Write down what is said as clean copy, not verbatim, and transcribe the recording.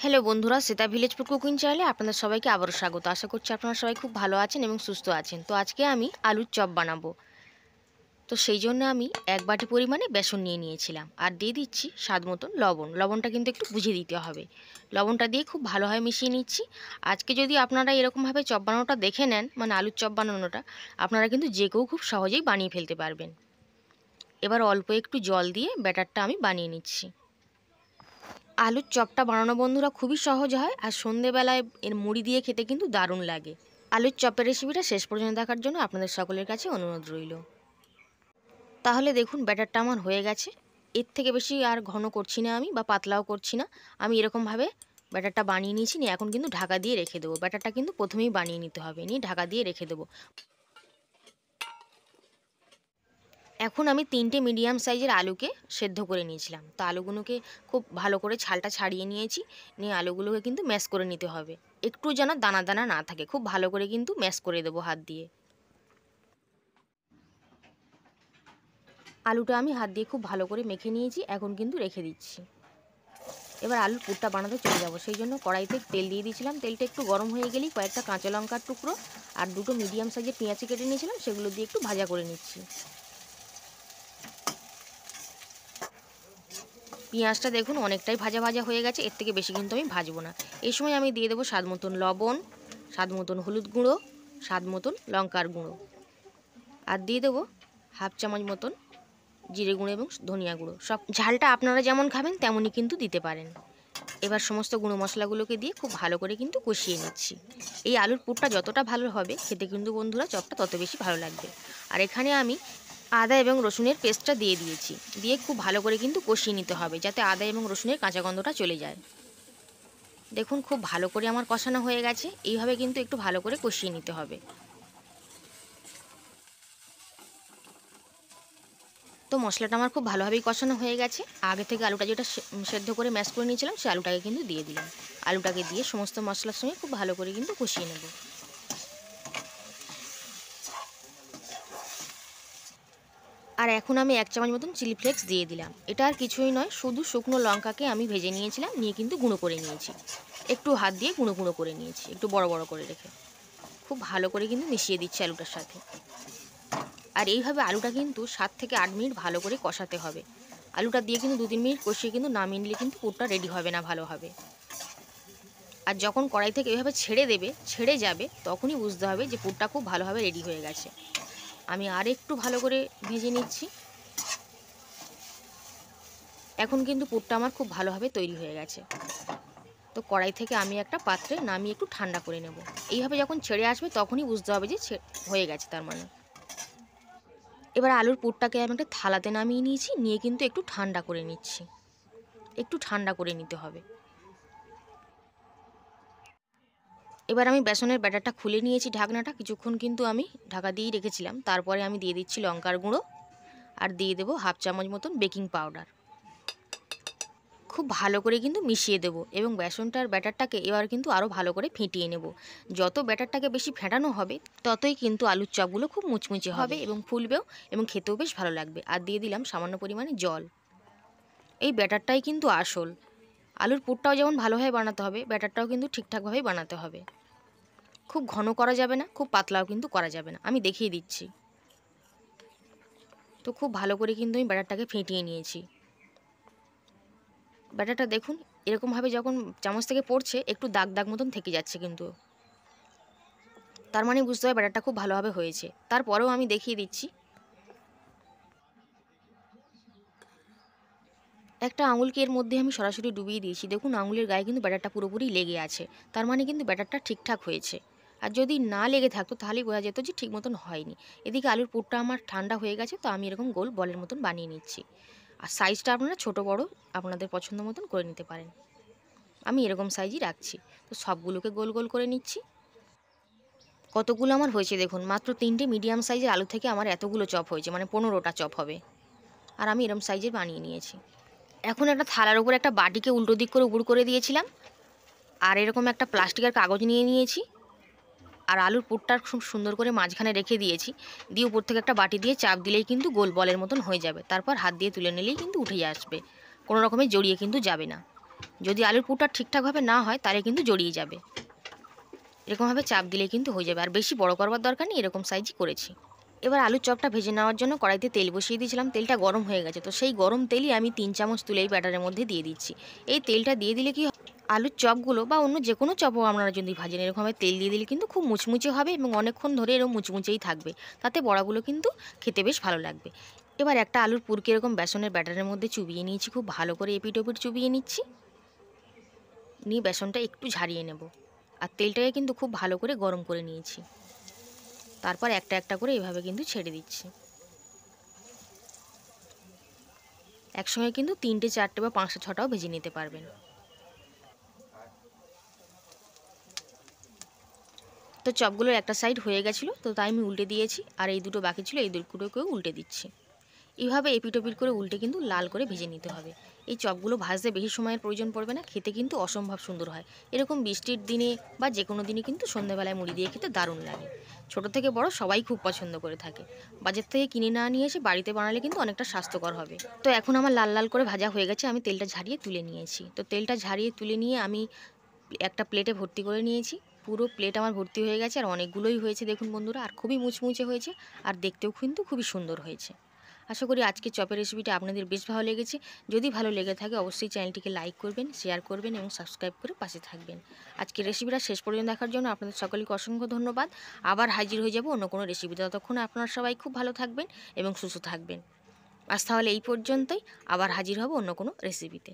Hello বন্ধুরা, সেটা village food cooking চ্যানেলে আপনাদের সবাইকে আবারও স্বাগত। আশা করছি আপনারা সবাই খুব ভালো আছেন এবং সুস্থ আছেন। তো আজকে আমি আলুর চপ বানাবো। তো সেই জন্য আমি 1 বাটি পরিমাণে বেসন নিয়ে নিয়েছিলাম আর দিয়ে দিচ্ছি স্বাদ মতন লবণ। লবণটা কিন্তু একটু বুঝে দিতে হবে। লবণটা দিয়ে খুব ভালোভাবে মিশিয়ে নিচ্ছি। আজকে যদি আপনারা এরকমভাবে চপ বানানোটা দেখে নেন, মানে আলুর চপ বানানোটা, আপনারা কিন্তু যে কেউ খুব সহজেই বানিয়ে ফেলতে পারবেন। এবার অল্প একটু জল দিয়ে ব্যাটারটা আমি বানিয়ে নিচ্ছি। আলুর চপটা বানানো বন্ধুরা খুবই সহজ হয়, আর সন্ধেবেলায় এর মুড়ি দিয়ে খেতে কিন্তু দারুণ লাগে। আলুর চপের রেসিপিটা শেষ পর্যন্ত দেখার জন্য আপনাদের সকলের কাছে অনুরোধ রইল। তাহলে দেখুন ব্যাটারটা আমার হয়ে গেছে। এর থেকে বেশি আর ঘন করছি না আমি, বা পাতলাও করছি না। আমি এরকমভাবে ব্যাটারটা বানিয়ে নিয়েছি। নিয়ে এখন কিন্তু ঢাকা দিয়ে রেখে দেবো। ব্যাটারটা কিন্তু প্রথমেই বানিয়ে নিতে হবে, নিয়ে ঢাকা দিয়ে রেখে দেবো। এখন আমি 3টে মিডিয়াম সাইজের আলুকে সেদ্ধ করে নিয়েছিলাম। তো আলুগুলোকে খুব ভালো করে ছালটা ছাড়িয়ে নিয়েছি। নিয়ে আলুগুলোকে কিন্তু ম্যাশ করে নিতে হবে। একটু যেন দানা দানা না থাকে, খুব ভালো করে কিন্তু ম্যাশ করে দেবো হাত দিয়ে। আলুটা আমি হাত দিয়ে খুব ভালো করে মেখে নিয়েছি, এখন কিন্তু রেখে দিচ্ছি। এবার আলুর পুরটা বানাতে চলে যাবো। সেই জন্য কড়াইতে তেল দিয়ে দিয়েছিলাম। তেলটা একটু গরম হয়ে গেলেই কয়েকটা কাঁচা লঙ্কার টুকরো আর 2টো মিডিয়াম সাইজের পেঁয়াজ কেটে নিয়েছিলাম, সেগুলো দিয়ে একটু ভাজা করে নিচ্ছি। পেঁয়াজটা দেখুন অনেকটাই ভাজা ভাজা হয়ে গেছে, এর থেকে বেশি কিন্তু আমি ভাজবো না। এই সময় আমি দিয়ে দেবো স্বাদ মতন লবণ, স্বাদ মতন হলুদ গুঁড়ো, স্বাদ মতন লঙ্কার গুঁড়ো, আর দিয়ে দেবো 1/2 চামচ মতন জিরে গুঁড়ো এবং ধনিয়া গুঁড়ো। সব ঝালটা আপনারা যেমন খাবেন তেমনই কিন্তু দিতে পারেন। এবার সমস্ত গুঁড়ো মশলাগুলোকে দিয়ে খুব ভালো করে কিন্তু কষিয়ে নিচ্ছি। এই আলুর পুরটা যতটা ভালো হবে খেতে কিন্তু বন্ধুরা চপটা তত বেশি ভালো লাগবে। আর এখানে আমি আদা এবং রসুনের পেস্টটা দিয়ে দিয়েছি। দিয়ে খুব ভালো করে কিন্তু কষিয়ে নিতে হবে, যাতে আদা এবং রসুনের কাঁচা গন্ধটা চলে যায়। দেখুন খুব ভালো করে আমার কষানো হয়ে গেছে। এইভাবে কিন্তু একটু ভালো করে কষিয়ে নিতে হবে। তো মশলাটা আমার খুব ভালোভাবেই কষানো হয়ে গেছে। আগে থেকে আলুটা যেটা সেদ্ধ করে ম্যাশ করে নিয়েছিলাম, সেই আলুটাকে কিন্তু দিয়ে দিলাম। আলুটাকে দিয়ে সমস্ত মশলার সঙ্গে খুব ভালো করে কিন্তু কষিয়ে নেব। আর এখন আমি 1 চামচ মতন চিলি ফ্লেক্স দিয়ে দিলাম। এটা আর কিছুই নয়, শুধু শুকনো লঙ্কাকে আমি ভেজে নিয়েছিলাম, নিয়ে কিন্তু গুঁড়ো করে নিয়েছি। একটু হাত দিয়ে গুঁড়ো গুঁড়ো করে নিয়েছি, একটু বড় বড় করে রেখে। খুব ভালো করে কিন্তু মিশিয়ে দিচ্ছি আলুটার সাথে। আর এইভাবে আলুটা কিন্তু 7 থেকে 8 মিনিট ভালো করে কষাতে হবে। আলুটা দিয়ে কিন্তু 2-3 মিনিট কষিয়ে কিন্তু না নিলে কিন্তু পুরটা রেডি হবে না ভালোভাবে। আর যখন কড়াই থেকে এভাবে ছেড়ে যাবে, তখনই বুঝতে হবে যে পুরটা খুব ভালোভাবে রেডি হয়ে গেছে। আমি আর একটু ভালো করে ভেজে নিচ্ছি। এখন কিন্তু পুরটা আমার খুব ভালোভাবে তৈরি হয়ে গেছে। তো কড়াই থেকে আমি একটা পাত্রে নামিয়ে একটু ঠান্ডা করে নেব। এইভাবে যখন ছেড়ে আসবে তখনই বুঝতে হবে যে হয়ে গেছে তার মানে। এবার আলুর পুরটাকে আমি একটা থালাতে নামিয়ে নিয়েছি, নিয়ে কিন্তু একটু ঠান্ডা করে নিচ্ছি। একটু ঠান্ডা করে নিতে হবে। এবার আমি বেসনের ব্যাটারটা খুলে নিয়েছি, ঢাকনাটা কিছুক্ষণ কিন্তু আমি ঢাকা দিয়েই রেখেছিলাম। তারপরে আমি দিয়ে দিচ্ছি লঙ্কার গুঁড়ো, আর দিয়ে দেবো 1/2 চামচ মতন বেকিং পাউডার। খুব ভালো করে কিন্তু মিশিয়ে দেবো, এবং বেসনটার ব্যাটারটাকে এবার কিন্তু আরও ভালো করে ফেটিয়ে নেব। যত ব্যাটারটাকে বেশি ফেটানো হবে, ততই কিন্তু আলুর চপগুলো খুব মুচমুচে হবে এবং ফুলবেও, এবং খেতেও বেশ ভালো লাগবে। আর দিয়ে দিলাম সামান্য পরিমাণে জল। এই ব্যাটারটাই কিন্তু আসল। আলুর পুরটাও যেমন ভালোভাবে বানাতে হবে, ব্যাটারটাও কিন্তু ঠিকঠাকভাবেই বানাতে হবে। খুব ঘন করা যাবে না, খুব পাতলাও কিন্তু করা যাবে না। আমি দেখিয়ে দিচ্ছি। তো খুব ভালো করে কিন্তু আমি ব্যাটারটাকে ফেটিয়ে নিয়েছি। ব্যাটারটা দেখুন এরকমভাবে যখন চামচ থেকে পড়ছে, একটু দাগ দাগ মতন থেকে যাচ্ছে কিন্তু, তার মানে বুঝতে হবে ব্যাটারটা খুব ভালোভাবে হয়েছে। তারপরেও আমি দেখিয়ে দিচ্ছি। একটা আঙুলকে এর মধ্যে আমি সরাসরি ডুবিয়ে দিয়েছি। দেখুন আঙুলের গায়ে কিন্তু ব্যাটারটা পুরোপুরি লেগে আছে, তার মানে কিন্তু ব্যাটারটা ঠিকঠাক হয়েছে। আর যদি না লেগে থাকতো তাহলেই বোঝা যেত যে ঠিক মতন হয়নি। এদিকে আলুর পুরটা আমার ঠান্ডা হয়ে গেছে, তো আমি এরকম গোল বলের মতন বানিয়ে নিচ্ছি। আর সাইজটা আপনারা ছোট বড় আপনাদের পছন্দ মতন করে নিতে পারেন। আমি এরকম সাইজই রাখছি। তো সবগুলোকে গোল গোল করে নিচ্ছি। কতগুলো আমার হয়েছে দেখুন, মাত্র 3টে মিডিয়াম সাইজের আলু থেকে আমার এতগুলো চপ হয়েছে, মানে 15টা চপ হবে। আর আমি এরকম সাইজের বানিয়ে নিয়েছি। এখন একটা থালার উপর একটা বাটিকে উল্টো দিক করে উবুড় করে দিয়েছিলাম, আর এরকম একটা প্লাস্টিকের কাগজ নিয়ে নিয়েছি, আর আলুর পুরটা খুব সুন্দর করে মাঝখানে রেখে দিয়েছি। দিয়ে উপর থেকে একটা বাটি দিয়ে চাপ দিলেই কিন্তু গোল বলের মতন হয়ে যাবে। তারপর হাত দিয়ে তুলে নিলেই কিন্তু উঠে আসবে, কোনো রকমের জড়িয়ে কিন্তু যাবে না। যদি আলুর পুরটা ঠিকঠাকভাবে না হয় তাহলে কিন্তু জড়িয়ে যাবে। এরকমভাবে চাপ দিলে কিন্তু হয়ে যাবে, আর বেশি বড় করবার দরকার নেই, এরকম সাইজই করেছি। এবার আলুর চপটা ভেজে নেওয়ার জন্য কড়াইতে তেল বসিয়ে দিয়েছিলাম, তেলটা গরম হয়ে গেছে। তো সেই গরম তেলই আমি 3 চামচ তুলে এই ব্যাটারের মধ্যে দিয়ে দিচ্ছি। এই তেলটা দিয়ে দিলে কি আলুর চপগুলো বা অন্য যে কোনো চপও আপনারা যদি ভাজেন এরকমভাবে তেল দিয়ে দিলে কিন্তু খুব মুচমুচে হবে এবং অনেকক্ষণ ধরে এরকম মুচমুচেই থাকবে। তাতে বড়াগুলো কিন্তু খেতে বেশ ভালো লাগবে। এবার একটা আলুর পুরকে এরকম বেসনের ব্যাটারের মধ্যে চুবিয়ে নিয়েছি, খুব ভালো করে এপিট ওপিট চুবিয়ে নিচ্ছি। নিয়ে বেসনটা একটু ঝারিয়ে নেব, আর তেলটাকে কিন্তু খুব ভালো করে গরম করে নিয়েছি। তারপর একটা একটা করে এভাবে কিন্তু ছেড়ে দিচ্ছি। একসঙ্গে কিন্তু 3টে 4টে বা 5টা 6টাও ভেজে নিতে পারবেন। তো চপগুলোর একটা সাইড হয়ে গেছিলো, তো তাই আমি উল্টে দিয়েছি, আর এই দুটো বাকি ছিল, এই দুটোকেও উল্টে দিচ্ছি। এইভাবে এপিটোপিট করে উল্টে কিন্তু লাল করে ভেজে নিতে হবে। এই চপগুলো ভাজতে বেশি সময়ের প্রয়োজন পড়বে না, খেতে কিন্তু অসম্ভব সুন্দর হয়। এরকম বৃষ্টির দিনে বা যে কোনো দিনে কিন্তু সন্ধ্যাবেলায় মুড়ি দিয়ে খেতে দারুণ লাগে। ছোটো থেকে বড় সবাই খুব পছন্দ করে থাকে। বাজার থেকে কিনে না নিয়ে এসে বাড়িতে বানালে কিন্তু অনেকটা স্বাস্থ্যকর হবে। তো এখন আমার লাল লাল করে ভাজা হয়ে গেছে, আমি তেলটা ঝারিয়ে তুলে নিয়েছি। তো তেলটা ঝারিয়ে তুলে নিয়ে আমি একটা প্লেটে ভর্তি করে নিয়েছি। পুরো প্লেট আমার ভর্তি হয়ে গেছে, আর অনেকগুলোই হয়েছে দেখুন বন্ধুরা, আর খুবই মুচমুচে হয়েছে, আর দেখতেও কিন্তু খুবই সুন্দর হয়েছে। আশা করি আজকের চপের রেসিপিটা আপনাদের বেশ ভালো লেগেছে। যদি ভালো লেগে থাকে অবশ্যই চ্যানেলটিকে লাইক করবেন, শেয়ার করবেন এবং সাবস্ক্রাইব করে পাশে থাকবেন। আজকের রেসিপিটা শেষ পর্যন্ত দেখার জন্য আপনাদের সকলকে অসংখ্য ধন্যবাদ। আবার হাজির হয়ে যাব অন্য কোনো রেসিপিতে। ততক্ষণ আপনারা সবাই খুব ভালো থাকবেন এবং সুস্থ থাকবেন। আজ তাহলে এই পর্যন্তই, আবার হাজির হব অন্য কোনো রেসিপিতে।